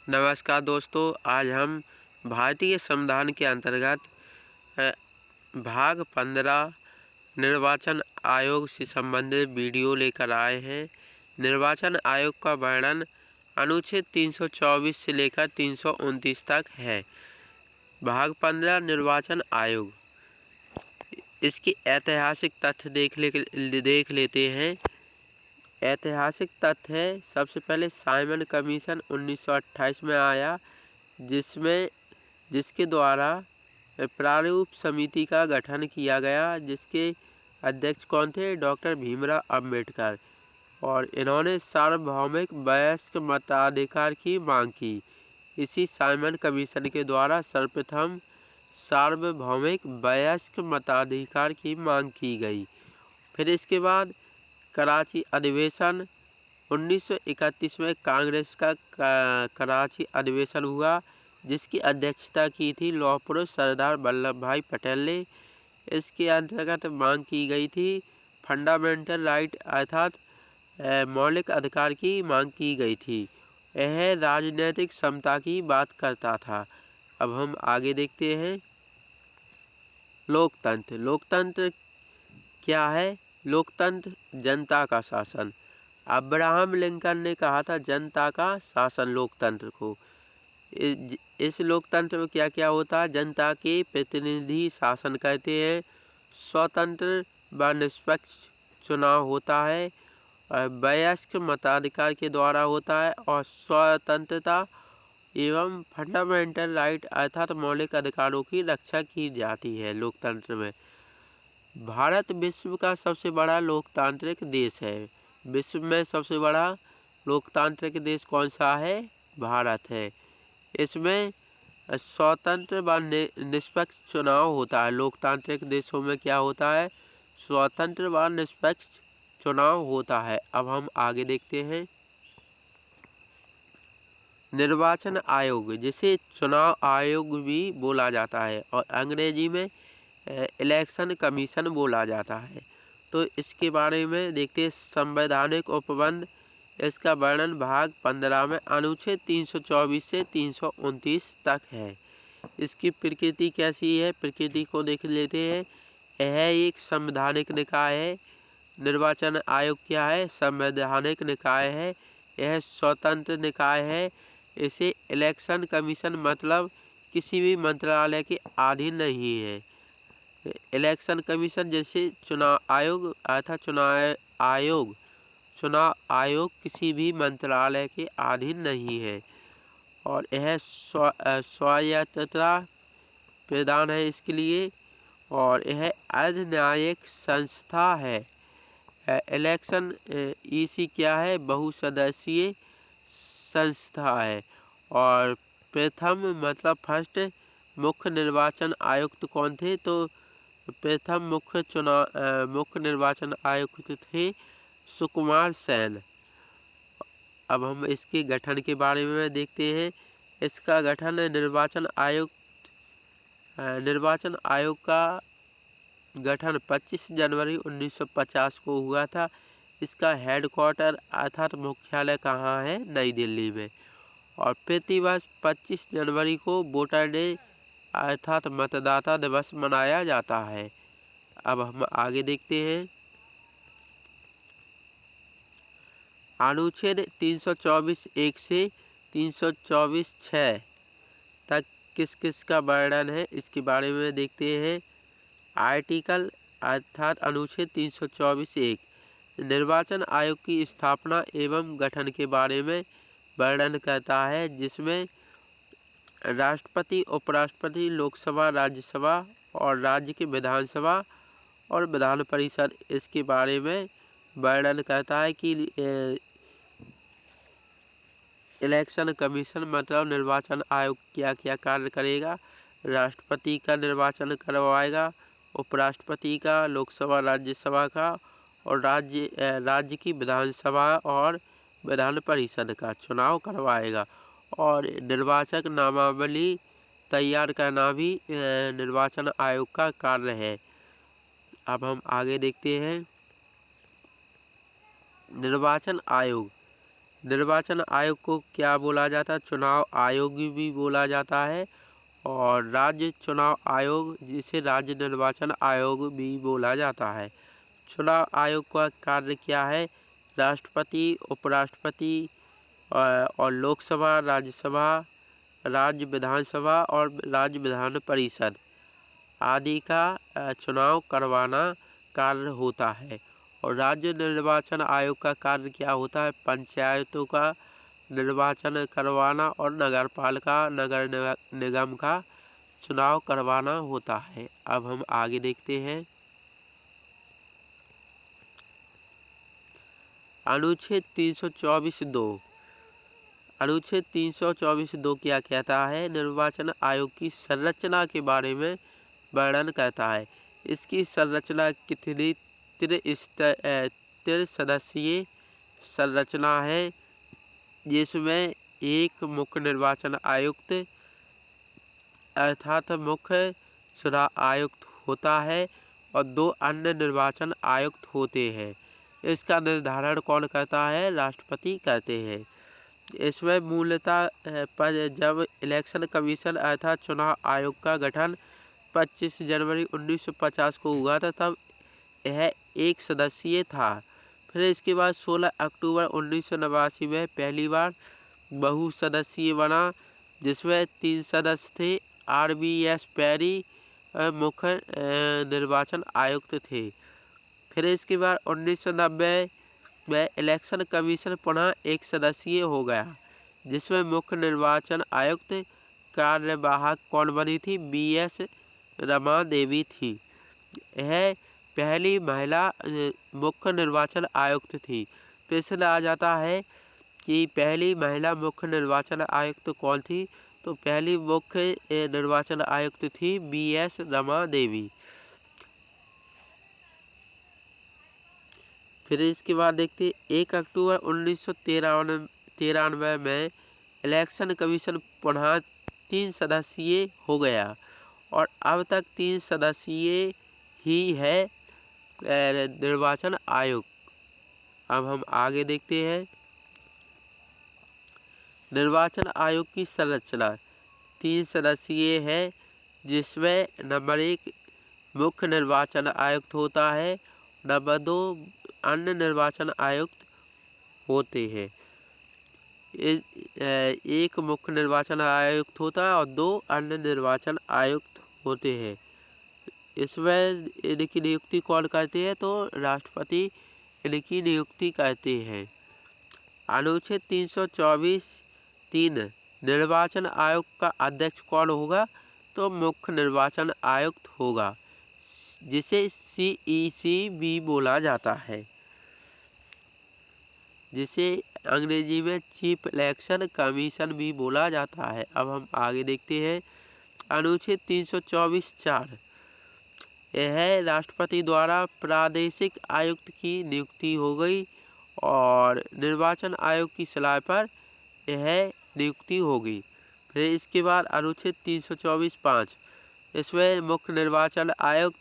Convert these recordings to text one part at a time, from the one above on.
नमस्कार दोस्तों, आज हम भारतीय संविधान के अंतर्गत अ, भाग 15 निर्वाचन आयोग से संबंधित वीडियो लेकर आए हैं। निर्वाचन आयोग का वर्णन अनुच्छेद 324 से लेकर 329 तक है। भाग 15 निर्वाचन आयोग, इसकी ऐतिहासिक तथ्य देख लेते हैं। ऐतिहासिक तथ्य है, सबसे पहले साइमन कमीशन 1928 में आया, जिसके द्वारा प्रारूप समिति का गठन किया गया, जिसके अध्यक्ष कौन थे? डॉक्टर भीमराव अम्बेडकर। और इन्होंने सार्वभौमिक वयस्क मताधिकार की मांग की। इसी साइमन कमीशन के द्वारा सर्वप्रथम सार्वभौमिक वयस्क मताधिकार की मांग की गई। फिर इसके बाद कराची अधिवेशन 1931 में कांग्रेस का कराची अधिवेशन हुआ, जिसकी अध्यक्षता की थी लौह पुरुष सरदार वल्लभ भाई पटेल ने। इसके अंतर्गत मांग की गई थी फंडामेंटल राइट अर्थात मौलिक अधिकार की मांग की गई थी। यह राजनीतिक समता की बात करता था। अब हम आगे देखते हैं। लोकतंत्र। लोकतंत्र क्या है? लोकतंत्र जनता का शासन। अब्राहम लिंकन ने कहा था जनता का शासन लोकतंत्र को। इस लोकतंत्र में क्या क्या होता है? जनता के प्रतिनिधि शासन करते हैं, स्वतंत्र व निष्पक्ष चुनाव होता है, वयस्क मताधिकार के द्वारा होता है, और स्वतंत्रता एवं फंडामेंटल राइट अर्थात मौलिक अधिकारों की रक्षा की जाती है लोकतंत्र में। भारत विश्व का सबसे बड़ा लोकतांत्रिक देश है। विश्व में सबसे बड़ा लोकतांत्रिक देश कौन सा है? भारत है। इसमें स्वतंत्र व निष्पक्ष चुनाव होता है। लोकतांत्रिक देशों में क्या होता है? स्वतंत्र व निष्पक्ष चुनाव होता है। अब हम आगे देखते हैं। निर्वाचन आयोग, जिसे चुनाव आयोग भी बोला जाता है और अंग्रेजी में इलेक्शन कमीशन बोला जाता है। तो इसके बारे में देखते हैं। संवैधानिक उपबंध, इसका वर्णन भाग 15 में अनुच्छेद 324 से 329 तक है। इसकी प्रकृति कैसी है? प्रकृति को देख लेते हैं। यह एक संवैधानिक निकाय है। निर्वाचन आयोग क्या है? संवैधानिक निकाय है। यह स्वतंत्र निकाय है। इसे इलेक्शन कमीशन मतलब किसी भी मंत्रालय के अधीन नहीं है। इलेक्शन कमीशन जैसे चुनाव आयोग अर्थात चुनाव आयोग किसी भी मंत्रालय के अधीन नहीं है, और यह स्वायत्तता प्रदान है इसके लिए, और यह अर्ध न्यायिक संस्था है। इलेक्शन ईसी क्या है? बहुसदस्यीय संस्था है। और प्रथम मतलब फर्स्ट मुख्य निर्वाचन आयुक्त कौन थे? तो प्रथम मुख्य निर्वाचन आयुक्त थे सुकुमार सेन। अब हम इसके गठन के बारे में देखते हैं। इसका गठन निर्वाचन आयोग का गठन 25 जनवरी 1950 को हुआ था। इसका हेडक्वार्टर अर्थात मुख्यालय कहाँ है? नई दिल्ली में। और प्रतिवर्ष 25 जनवरी को वोटर डे अर्थात मतदाता दिवस मनाया जाता है। अब हम आगे देखते हैं। अनुच्छेद 324(1) से 324(6) तक किस किस का वर्णन है? इसके बारे में देखते हैं। आर्टिकल अर्थात अनुच्छेद 324(1) निर्वाचन आयोग की स्थापना एवं गठन के बारे में वर्णन करता है, जिसमें राष्ट्रपति, उपराष्ट्रपति, लोकसभा, राज्यसभा और राज्य की विधानसभा और विधान परिषद इसके बारे में वर्णन करता है कि इलेक्शन कमीशन मतलब निर्वाचन आयोग क्या क्या कार्य करेगा। राष्ट्रपति का निर्वाचन करवाएगा, उपराष्ट्रपति का, लोकसभा राज्यसभा का, और राज्य की विधानसभा और विधान परिषद का चुनाव करवाएगा। और निर्वाचक नामावली तैयार करना भी निर्वाचन आयोग का कार्य है। अब हम आगे देखते हैं। निर्वाचन आयोग निर्वाचन आयोग को क्या बोला जाता है? चुनाव आयोग भी बोला जाता है, और राज्य चुनाव आयोग जिसे राज्य निर्वाचन आयोग भी बोला जाता है। चुनाव आयोग का कार्य क्या है? राष्ट्रपति, उपराष्ट्रपति और लोकसभा, राज्यसभा, राज्य विधानसभा और राज्य विधान परिषद आदि का चुनाव करवाना कार्य होता है। और राज्य निर्वाचन आयोग का कार्य क्या होता है? पंचायतों का निर्वाचन करवाना और नगरपालिका, नगर निगम का चुनाव करवाना होता है। अब हम आगे देखते हैं। अनुच्छेद 324(2). अनुच्छेद 324(2) क्या कहता है? निर्वाचन आयोग की संरचना के बारे में वर्णन करता है। इसकी संरचना कितनी त्रिसदस्यीय संरचना है, जिसमें एक मुख्य निर्वाचन आयुक्त अर्थात मुख्य चुनाव आयुक्त होता है और 2 अन्य निर्वाचन आयुक्त होते हैं। इसका निर्धारण कौन करता है? राष्ट्रपति करते हैं। इसमें मूलतः पर जब इलेक्शन कमीशन अर्थात चुनाव आयोग का गठन 25 जनवरी 1950 को हुआ था, तब यह 1 सदस्यीय था। फिर इसके बाद 16 अक्टूबर 1989 में पहली बार बहुसदस्यीय बना, जिसमें 3 सदस्य थे। RBS पैरी मुख्य निर्वाचन आयुक्त थे। फिर इसके बाद 1990 में इलेक्शन कमीशन पुनः 1 सदस्यीय हो गया, जिसमें मुख्य निर्वाचन आयुक्त कार्यवाहक कौन बनी थी? BS रमा देवी थी। यह पहली महिला मुख्य निर्वाचन आयुक्त थी। प्रश्न आ जाता है कि पहली महिला मुख्य निर्वाचन आयुक्त कौन थी? तो पहली मुख्य निर्वाचन आयुक्त थी BS रमा देवी। फिर इसके बाद देखते 1 अक्टूबर 1993 में इलेक्शन कमीशन पुनः 3 सदस्यीय हो गया और अब तक 3 सदस्यीय ही है निर्वाचन आयोग। अब हम आगे देखते हैं। निर्वाचन आयोग की संरचना 3 सदस्यीय है, जिसमें नंबर 1 मुख्य निर्वाचन आयुक्त होता है, नंबर 2 अन्य निर्वाचन आयुक्त होते हैं। एक मुख्य निर्वाचन आयुक्त होता है और 2 अन्य निर्वाचन आयुक्त होते हैं। इसमें इनकी नियुक्ति कौन करते हैं? तो राष्ट्रपति इनकी नियुक्ति करते हैं। अनुच्छेद 324(3) निर्वाचन आयोग का अध्यक्ष कौन होगा? तो मुख्य निर्वाचन आयुक्त होगा, जिसे CEC भी बोला जाता है, जिसे अंग्रेजी में चीफ इलेक्शन कमीशन भी बोला जाता है। अब हम आगे देखते हैं। अनुच्छेद 324(4) यह राष्ट्रपति द्वारा प्रादेशिक आयुक्त की नियुक्ति हो गई और निर्वाचन आयोग की सलाह पर यह नियुक्ति होगी। फिर इसके बाद अनुच्छेद 324(5) इसमें मुख्य निर्वाचन आयुक्त,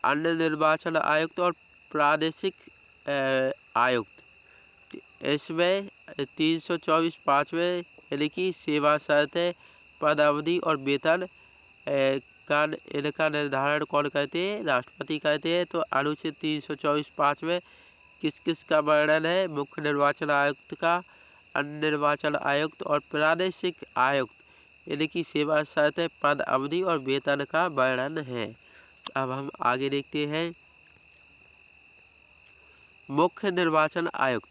अन्य निर्वाचन आयुक्त और प्रादेशिक आयुक्त, इसमें 324(5) में यानी कि सेवा शर्तें, पद अवधि और वेतन का इनका निर्धारण कौन करते हैं? राष्ट्रपति करते हैं। तो अनुच्छेद 324(5) में किस किस का वर्णन है? मुख्य निर्वाचन आयुक्त का, अन्य निर्वाचन आयुक्त और प्रादेशिक आयुक्त, इनकी सेवा शर्तें, पद अवधि और वेतन का वर्णन है। अब हम आगे देखते हैं। मुख्य निर्वाचन आयुक्त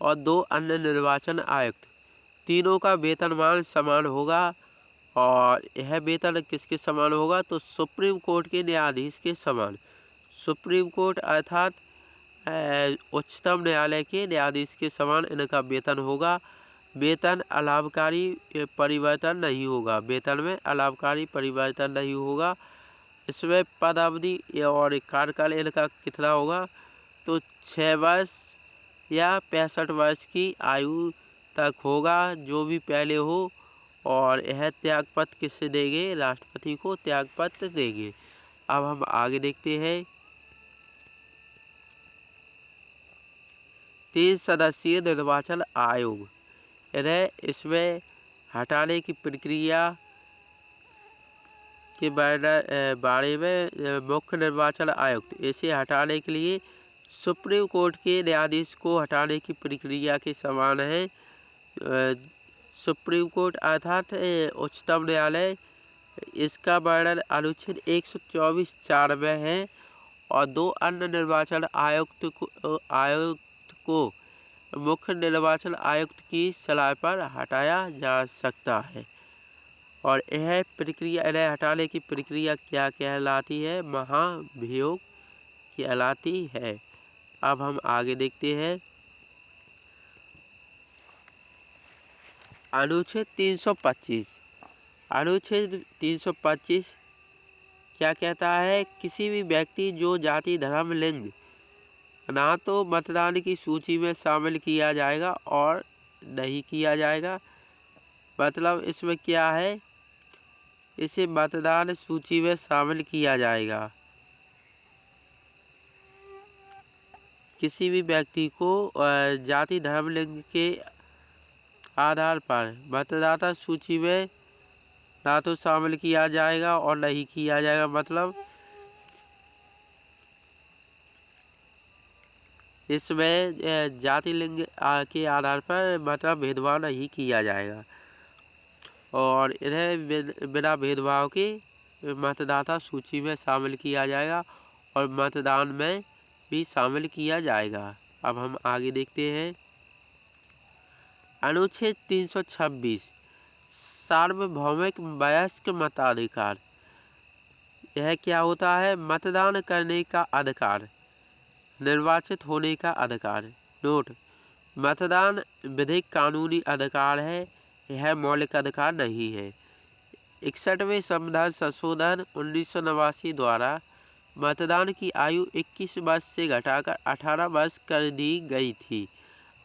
और 2 अन्य निर्वाचन आयुक्त, तीनों का वेतनमान समान होगा। और यह वेतन किसके समान होगा? तो सुप्रीम कोर्ट के न्यायाधीश के समान। सुप्रीम कोर्ट अर्थात उच्चतम न्यायालय के न्यायाधीश के समान इनका वेतन होगा। वेतन अलाभकारी परिवर्तन नहीं होगा, वेतन में अलाभकारी परिवर्तन नहीं होगा। इसमें पद अवधि और कार्यकाल इनका कितना होगा? तो 6 वर्ष या 65 वर्ष की आयु तक होगा, जो भी पहले हो। और यह त्यागपत्र किससे देंगे? राष्ट्रपति को त्यागपत्र देंगे। अब हम आगे देखते हैं। 3 सदस्यीय निर्वाचन आयोग। इन्हें इसमें हटाने की प्रक्रिया के बारे में मुख्य निर्वाचन आयुक्त, इसे हटाने के लिए सुप्रीम कोर्ट के न्यायाधीश को हटाने की प्रक्रिया के समान है। सुप्रीम कोर्ट अर्थात उच्चतम न्यायालय, इसका वर्णन अनुच्छेद 124(4) में है। और 2 अन्य निर्वाचन आयुक्त को मुख्य निर्वाचन आयुक्त की सलाह पर हटाया जा सकता है। और यह प्रक्रिया, इन्हें हटाने की प्रक्रिया क्या कहलाती है? महाभियोग कहलाती है। अब हम आगे देखते हैं अनुच्छेद 325। अनुच्छेद 325 क्या कहता है? किसी भी व्यक्ति जो जाति, धर्म, लिंग ना तो मतदान की सूची में शामिल किया जाएगा और नहीं किया जाएगा। मतलब इसमें क्या है? इसे मतदान सूची में शामिल किया जाएगा। किसी भी व्यक्ति को जाति, धर्म, लिंग के आधार पर मतदाता सूची में ना तो शामिल किया जाएगा और नहीं किया जाएगा। मतलब इसमें जाति, लिंग के आधार पर मतलब भेदभाव नहीं किया जाएगा और इन्हें बिना भेदभाव के मतदाता सूची में शामिल किया जाएगा और मतदान में भी शामिल किया जाएगा। अब हम आगे देखते हैं अनुच्छेद 326 सार्वभौमिक वयस्क मताधिकार। यह क्या होता है? मतदान करने का अधिकार, निर्वाचित होने का अधिकार। नोट: मतदान विधिक कानूनी अधिकार है, यह मौलिक अधिकार नहीं है। 61वें संविधान संशोधन 1989 द्वारा मतदान की आयु 21 वर्ष से घटाकर 18 वर्ष कर दी गई थी।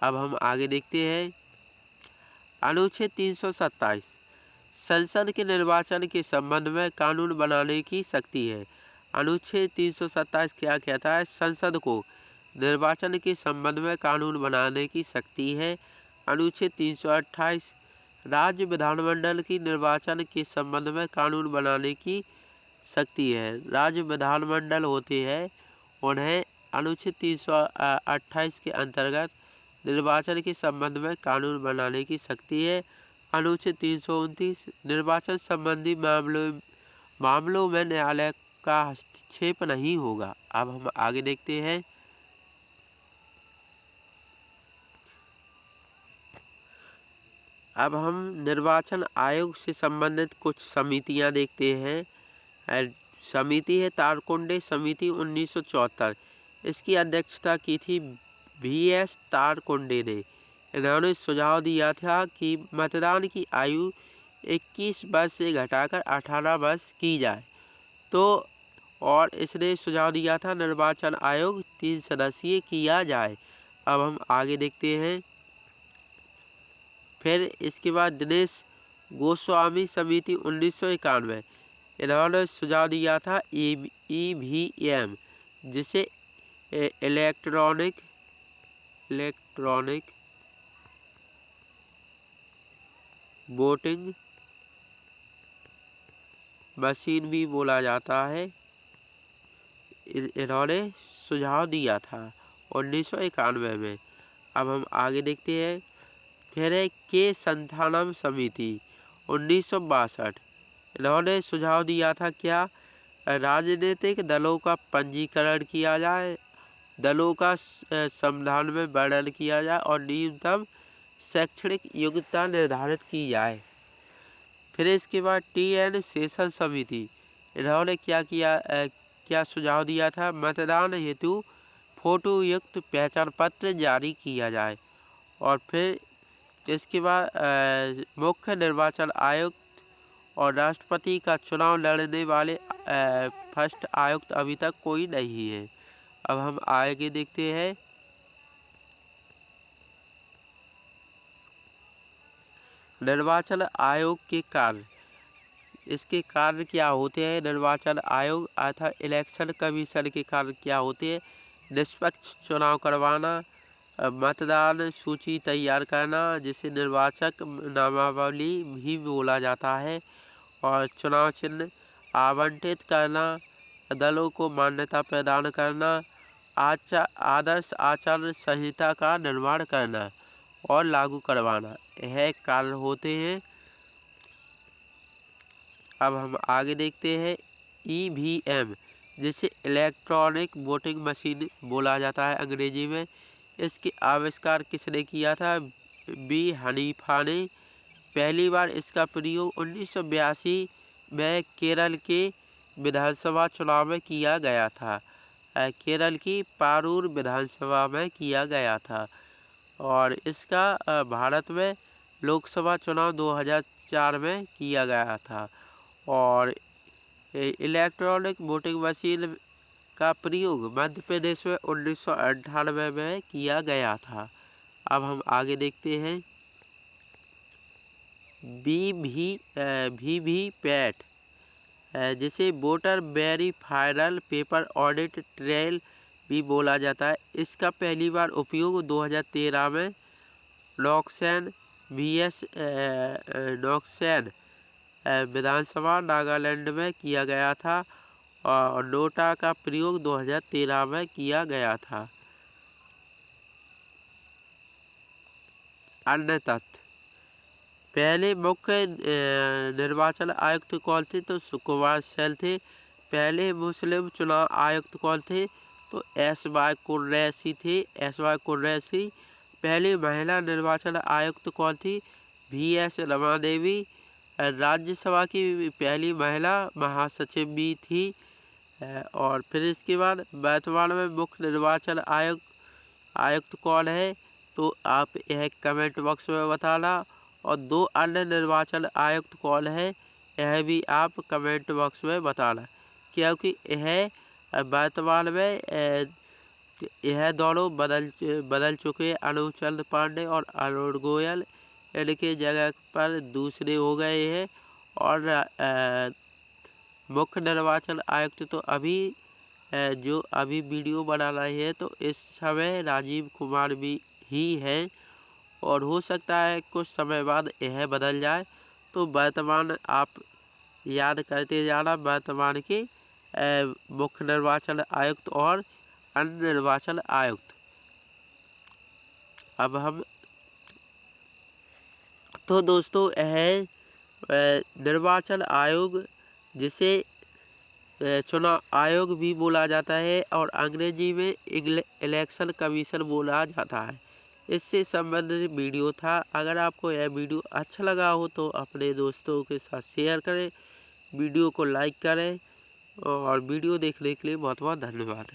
अब हम आगे देखते हैं अनुच्छेद 327 संसद के निर्वाचन के संबंध में कानून बनाने की शक्ति है। अनुच्छेद 327 क्या कहता है? संसद को निर्वाचन के संबंध में कानून बनाने की शक्ति है। अनुच्छेद 328 राज्य विधानमंडल की निर्वाचन के संबंध में कानून बनाने की शक्ति है। राज्य विधानमंडल होते हैं, उन्हें अनुच्छेद 328 के अंतर्गत निर्वाचन के संबंध में कानून बनाने की शक्ति है। अनुच्छेद 329 निर्वाचन संबंधी मामलों में न्यायालय का हस्तक्षेप नहीं होगा। अब हम आगे देखते हैं अब हम निर्वाचन आयोग से संबंधित कुछ समितियां देखते हैं। समिति है तारकुंडे समिति 1974। इसकी अध्यक्षता की थी VS तारकुंडे ने। इन्होंने सुझाव दिया था कि मतदान की आयु 21 वर्ष से घटाकर 18 वर्ष की जाए। तो और इसने सुझाव दिया था निर्वाचन आयोग 3 सदस्यीय किया जाए। अब हम आगे देखते हैं फिर इसके बाद दिनेश गोस्वामी समिति 1991। इन्होंने सुझाव दिया था EVM, जिसे इलेक्ट्रॉनिक वोटिंग मशीन भी बोला जाता है। इन्होंने सुझाव दिया था 1991 में। अब हम आगे देखते हैं फिर के संथानम समिति 1962। इन्होंने सुझाव दिया था क्या? राजनीतिक दलों का पंजीकरण किया जाए, दलों का संविधान में वर्णन किया जाए और न्यूनतम शैक्षणिक योग्यता निर्धारित की जाए। फिर इसके बाद TN शेषन समिति, इन्होंने क्या सुझाव दिया था? मतदान हेतु फोटो युक्त पहचान पत्र जारी किया जाए। और फिर इसके बाद मुख्य निर्वाचन आयुक्त और राष्ट्रपति का चुनाव लड़ने वाले फर्स्ट आयुक्त अभी तक कोई नहीं है। अब हम आगे देखते हैं निर्वाचन आयोग के कार्य। इसके कार्य क्या होते हैं? निर्वाचन आयोग अर्थात इलेक्शन कमीशन के कार्य क्या होते हैं? निष्पक्ष चुनाव करवाना, मतदान सूची तैयार करना, जिसे निर्वाचक नामावली भी बोला जाता है, और चुनाव चिन्ह आवंटित करना, दलों को मान्यता प्रदान करना, आदर्श आचार संहिता का निर्माण करना और लागू करवाना, यह कार्य होते हैं। अब हम आगे देखते हैं EVM, जिसे इलेक्ट्रॉनिक वोटिंग मशीन बोला जाता है अंग्रेजी में। इसके आविष्कार किसने किया था? बी हनीफा ने। पहली बार इसका प्रयोग 1982 में केरल के विधानसभा चुनाव में किया गया था। केरल की पारूर विधानसभा में किया गया था, और इसका भारत में लोकसभा चुनाव 2004 में किया गया था। और इलेक्ट्रॉनिक वोटिंग मशीन का प्रयोग मध्य प्रदेश में 1998 में किया गया था। अब हम आगे देखते हैं VVPAT, जिसे voter verifiable paper audit trail भी बोला जाता है। इसका पहली बार उपयोग 2013 में नॉक्सन विधानसभा नागालैंड में किया गया था, और नोटा का प्रयोग 2013 में किया गया था। अन्य तथ्य: पहले मुख्य निर्वाचन आयुक्त कौन थे? तो सुकुमार सेन थे। पहले मुस्लिम चुनाव आयुक्त कौन थे? तो SY कुरैशी थे, SY कुरैशी। पहली महिला निर्वाचन आयुक्त कौन थी? VS रमा देवी। राज्यसभा की पहली महिला महासचिव भी थी। और फिर इसके बाद वर्तमान में मुख्य निर्वाचन आयुक्त कौन है? तो आप यह कमेंट बॉक्स में बताना। और 2 अन्य निर्वाचन आयुक्त कौन है, यह भी आप कमेंट बॉक्स में बताना, क्योंकि यह वर्तमान में यह दोनों बदल चुके। अनूप चंद्र पांडे और अरुण गोयल इनके जगह पर दूसरे हो गए हैं। और मुख्य निर्वाचन आयुक्त तो अभी जो अभी वीडियो बना रहे हैं, तो इस समय राजीव कुमार भी ही है, और हो सकता है कुछ समय बाद यह बदल जाए। तो वर्तमान आप याद करते जाना, वर्तमान के मुख्य निर्वाचन आयुक्त और अन्य निर्वाचन आयुक्त। अब हम तो दोस्तों यह निर्वाचन आयोग, जिसे चुनाव आयोग भी बोला जाता है और अंग्रेजी में इलेक्शन कमीशन बोला जाता है, इससे संबंधित वीडियो था। अगर आपको यह वीडियो अच्छा लगा हो तो अपने दोस्तों के साथ शेयर करें, वीडियो को लाइक करें, और वीडियो देखने के लिए बहुत बहुत धन्यवाद।